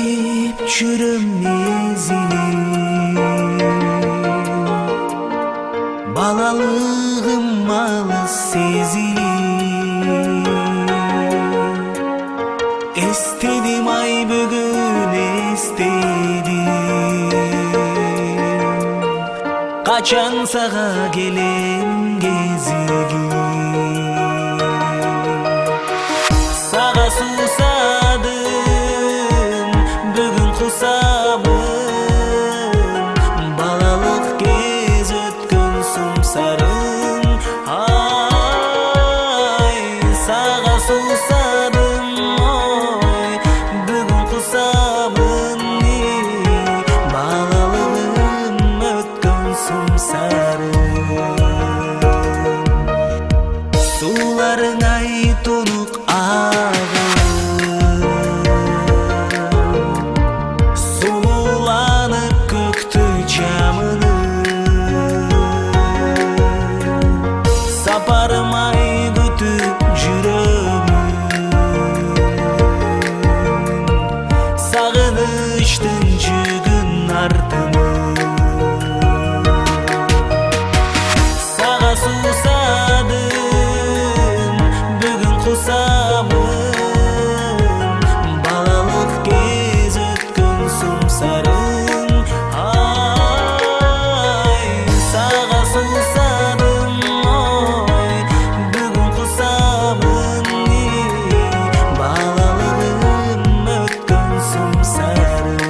іздеп жүрім мезгіл, балалығым алыс сезілер. Естедім ай бүгін естедім, қачан саға келем кезігім. Саға сусадым, бүгін құсамын, балалық кез өткен сумсарым. Ай, саға сусадым, ой, бүгін құсамын, балалығым өткен сумсарым. Суларың ай тұнық сұлуланып көкті жамыны, сапарым ай күтіп жүремін, сағыныштың жүгін артымын. Саға сусадым, бүгін құсамын, балалық кез өткен сумсарым. Ай, саға сусадым, ой, бүгін құсамын, балалығым өткен сумсарым.